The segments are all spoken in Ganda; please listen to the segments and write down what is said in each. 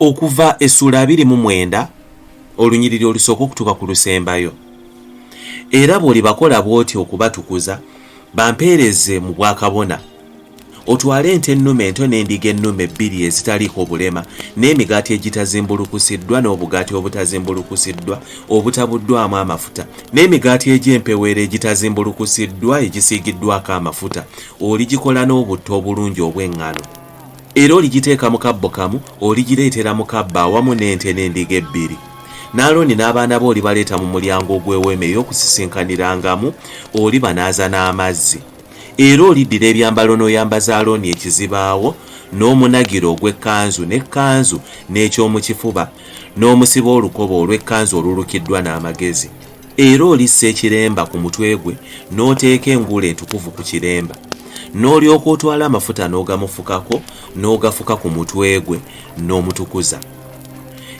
Okuva essula 29 olunyiriri olusooka okutuuka ku lusembayo. Era bw'olibakola bw'otyo okubatukuza, bampeereze mu bwakabona. Otwale ente ennume ento n'endiga ennume bbiri ezitaliiko bulema, n'emigaati egitazimbulukusiddwa n'obugaati obutazimbulukusiddwa, obutabuddwamu amafuta, n'emigaati egy'empewere egitazimbulukusiddwa egisiigiddwako amafuta, oligikola n'obutto obulungi obw'eŋŋaano. Era oligiteeka mu kabbo kamu, oligireetera mu kabba awamu n'ente n'endiga ebbiri. N'Alooni n'abaana be olibaleeta mu mulyango ogw'eweema ey'okusisinkanirangamu, olibanaaza n'amazzi. Era oliddira ebyambalo n'oyambaza Alooni ekizibaawo, n'omunagiro ogw'ekkanzu n'ekkanzu n'ekyomukifuba, n'omusiba olukoba olw'ekkanzu olulukiddwa n'amagezi. Era olissa ekiremba ku mutwe gwe, n'oteeka engule entukuvu ku kiremba. N'olyoka otwala amafuta n'ogamufukako, n'ogafuka ku mutwe gwe, n'omutukuza.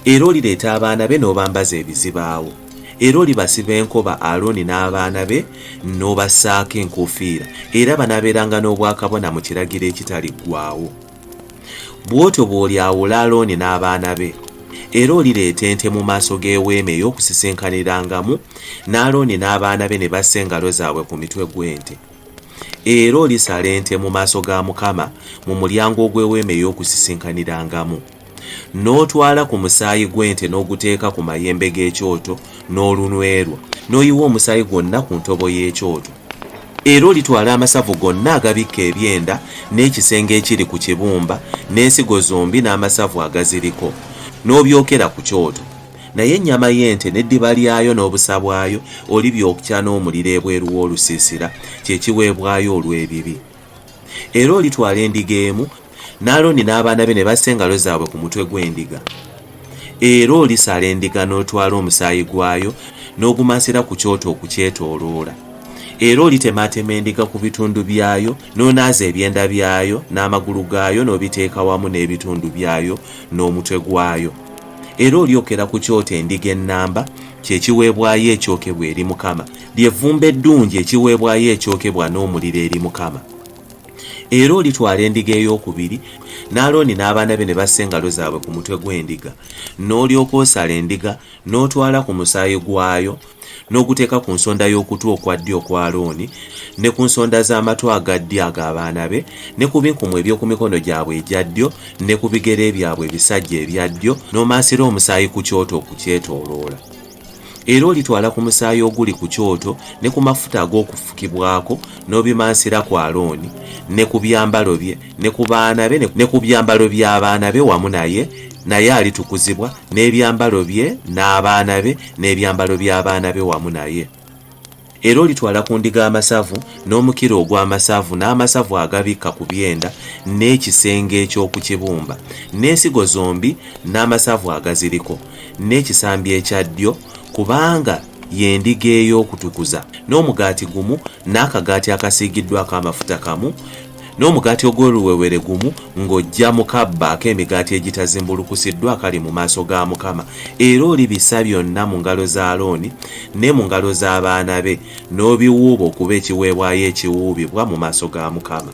Era olireeta abaana be n'obambaza ebizibaawo. Era olibasiba enkoba Alooni n'abaana be n'obassaako enkuufiira, era banaabeeranga n'obwakabona mu kiragiro ekitaliggwaawo. Bw'otyo bw'olyawula Alooni n'abaana be. Era olireeta ente mu maaso g'eweema ey'okusisinkanirangamu, n'Alooni n'abaana be ne bassa engalo zaabwe ku mitwe gw'ente. Era olisala ente mu maaso ga Mukama mu mulyango ogw'eweema ey'okusisinkanirangamu. N'otwala ku musaayi gw'ente n'oguteeka ku mayembe g'ekyoto n'olunwerwa, n'oyiwa omusaayi gwonna ku ntobo y'ekyoto. Era olitwala amasavu gonna agabikka ebyenda, n'ekisenge ekiri ku kibumba, n'ensigo zombi n'amasavu agaziriko, n'obyokera ku kyoto. Naye ennyama y'ente n'eddiba lyayo n'obusa bwayo olibyokya n'omuliro ebweru w'olusiisira, kye kiweebwayo olw'ebibi. Era olitwala endiga emu, n'Alooni n'abaana be ne bassa engalo zaabwe ku mutwe gw'endiga. Era olisala endiga n'otwala omusaayi gwayo n'ogumansira ku kyoto okukyetooloola. Era olitemaatema endiga ku bitundu byayo, n'onaaza ebyenda byayo n'amagulu gaayo n'obiteeka wamu n'ebitundu byayo n'omutwe gwayo. Era olyokera ku kyoto endiga ennamba, kye kiweebwayo ekyokebwa eri Mukama, ly'evvumbe eddungi ekiweebwayo ekyokebwa n'omuliro eri Mukama. Era olitwala endiga ey'okubiri, n'Alooni n'abaana be ne bassa engalo zaabwe ku mutwe gw'endiga, n'olyoka osala endiga n'otwala ku musaayi gwayo n'oguteeka ku nsonda y'okutu okwa ddyo okwa Alooni, ne ku nsonda z'amatu aga ddyo ag'abaana be, ne ku binkumu eby'oku mikono gyabwe egya ddyo, ne ku bigere byabwe ebisajja ebya ddyo, n'omansira omusaayi ku kyoto okukyetooloola. Era olitwala ku musaayi oguli ku kyoto ne ku mafuta ag'okufukibwako n'obimansira ku Alooni, ne ku byambalo bye, ne ku baana be, ne ku byambalo by'abaana be wamu naye alitukuzibwa, n'ebyambalo bye n'abaana be, n'ebyambalo by'abaana be wamu naye. Era olitwala ku ndiga amasavu n'omukiro ogw'amasavu n'amasavu agabikka ku byenda, n'ekisenge eky'okukibumba, n'ensigo zombi n'amasavu agaziriko, n'ekisambi ekya ddyo, kubanga y'endiga ey'okutukuza, n'omugaati gumu, n'akagaati akasiigiddwako amafuta kamu, n'omugaati ogw'oluwewere gumu, ng'ojja mu kabba ak'emigaati egitazimbulukusiddwa akali mu maaso ga Mukama. Era olibissa byonna mu ngalo za Alooni ne mu ngalo z'abaana be, n'obiwuuba okuba ekiweebwayo ekiwuubibwa mu maaso ga Mukama.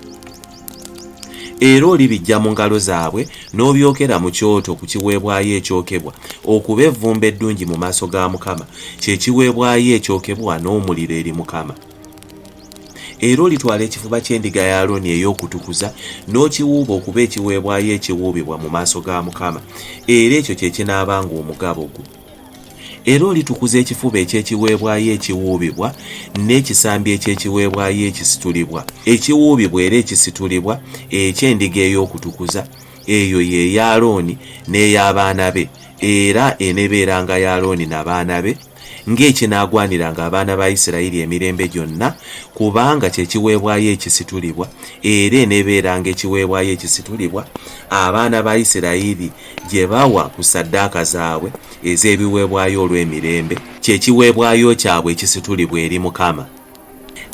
Era olibijja mu ngalo zaabwe n'obyokera mu kyoto ku kiweebwayo ekyokebwa okuba evvumbe eddungi mu maaso ga Mukama, kye kiweebwayo ekyokebwa n'omuliro eri Mukama. Era olitwala ekifuba ky'endiga ya Alooni ey'okutukuza n'okiwuuba okuba ekiweebwayo ekiwuubibwa mu maaso ga Mukama, era ekyo kye kinaabanga omugabo gwo. Era olitukuza ekifuba eky'ekiweebwayo ekiwuubibwa n'ekisambi eky'ekiweebwayo ekisitulibwa, ekiwuubibwa era ekisitulibwa eky'endiga ey'okutukuza, eyo ye ya Alooni n'ey'abaana be, era eneebeeranga ya Alooni n'abaana be, ng'ekinaagwaniranga abaana ba Isirayiri emirembe gyonna, kubanga kye kiweebwayo ekisitulibwa, era eneebeeranga ekiweebwayo ekisitulibwa abaana ba Isirayiri gye bawa ku ssaddaaka zaabwe ez'ebiweebwayo olw'emirembe, kye kiweebwayo kyabwe ekisitulibwa eri Mukama.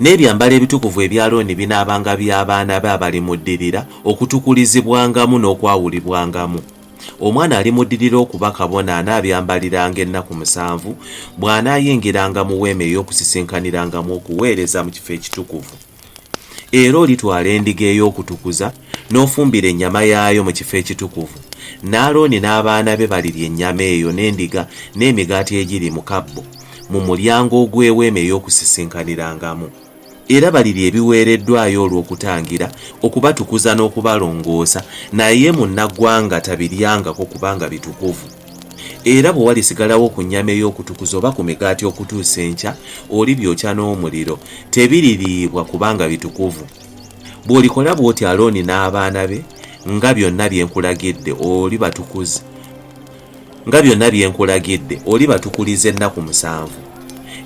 N'ebyambalo ebitukuvu ebya Alooni binaabanga by'abaana be abalimuddirira okutukulizibwangamu n'okwawulibwangamu. Omwana alimuddirira okuba kabona anaabyambaliranga ennaku 7 bw'anaayingiranga mu weema ey'okusisinkanirangamu okuweereza mu kifo ekitukuvu. Era olitwala endiga ey'okutukuza n'ofumbira ennyama yaayo mu kifo ekitukuvu, n'Alooni n'abaana be balirya ennyama eyo n'endiga n'emigaati egiri mu kabbo mu mulyango ogw'eweema ey'okusisinkanirangamu. Era balirya ebiweereddwayo olw'okutangira okubatukuza n'okubalongoosa, naye munnaggwanga tabiryangako kubanga bitukuvu. Era bwe walisigalawo ku nnyama ey'okutukuza oba ku migaati okutuusa enkya olibyokya n'omuliro, tebiririibwa kubanga bitukuvu. Bw'olikola bw'otyo Alooni n'abaana be nga byonna bye nkulagidde olibatukuliza ennaku 7.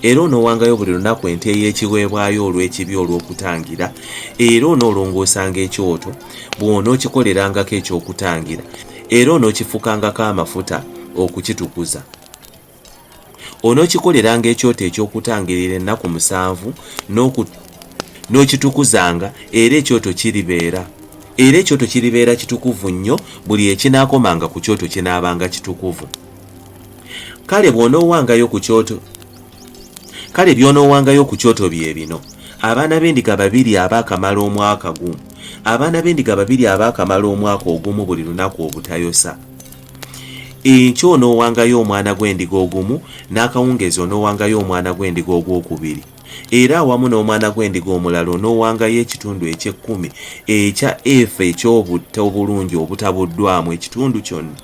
Era onoowangayo buli lunaku ente ey'ekiweebwayo olw'ekibi olw'okutangira, era onoolongoosanga ekyoto bw'onookikolerangako eky'okutangira, era onookifukangako amafuta okukitukuza. Onookikoleranga ekyoto eky'okutangirira ennaku 7 n'okitukuzanga, era ekyoto kiribeera kitukuvu nnyo, buli ekinaakomanga ku kyoto kinaabanga kitukuvu. Kale by'onoowangayo ku kyoto bye bino: abaana b'endiga 2 abaakamala omwaka gumu, abaana b'endiga 2 abaakamala omwaka ogumu buli lunaku obutayosa. Enkya onoowangayo omwana gw'endiga ogumu, n'akawungeezi onoowangayo omwana gw'endiga ogwokubiri, era awamu n'omwana gw'endiga omulala onoowangayo ekitundu eky'ekkumi ekya efa eky'obutta obulungi obutabuddwamu ekitundu kyonna.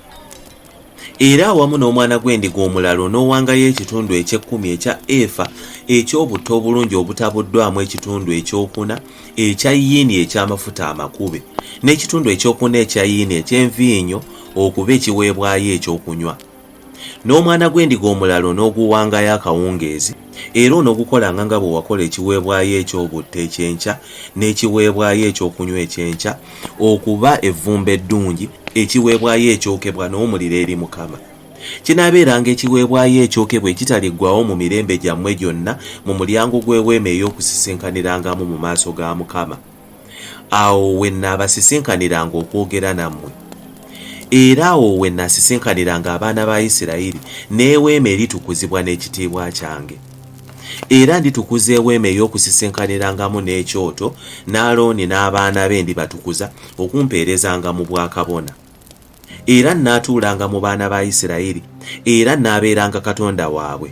Era awamu n'omwana gw'endiga omulala onoowangayo ekitundu eky'ekkumi ekya efa eky'obutta obulungi obutabuddwamu ekitundu ekyokuna ekya yiini eky'amafuta amakube, n'ekitundu ekyokuna ekya yiini eky'enviinyo okuba ekiweebwayo ekyokunywa. N'omwana gw'endiga omulala onooguwangayo akawungeezi, era onoogukolanga nga bwe wakola ekiweebwayo eky'obutta ekyenkya n'ekiweebwayo ekyokunywa ekyenkya okuba evvumbe eddungi, ekiweebwayo ekyokebwa n'omuliro eri Mukama. Kinaabeeranga ekiweebwayo ekyokebwa ekitaliggwaawo mu mirembe gyammwe gyonna mu mulyango gw'eweema ey'okusisinkanirangamu mu maaso ga Mukama. Awo we nnaabasisinkaniranga okwogera nammwe. Era awo we nnaasisinkaniranga abaana ba Isirayiri, n'eweema eritukuzibwa n'ekitiibwa kyange. Era nditukuza eweema ey'okusisinkanirangamu n'ekyoto, n'Alooni n'abaana be ndibatukuza okumpeerezanga mu bwakabona. Era nnaatuulanga mu baana ba Isirayiri, era nnaabeeranga Katonda waabwe.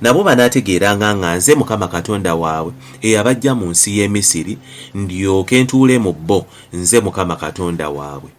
Nabo banaategeeranga nga nze Mukama Katonda waabwe eyabaggya mu nsi y'e Misiri, ndyoke ntuule mu bo, nze Mukama Katonda waabwe.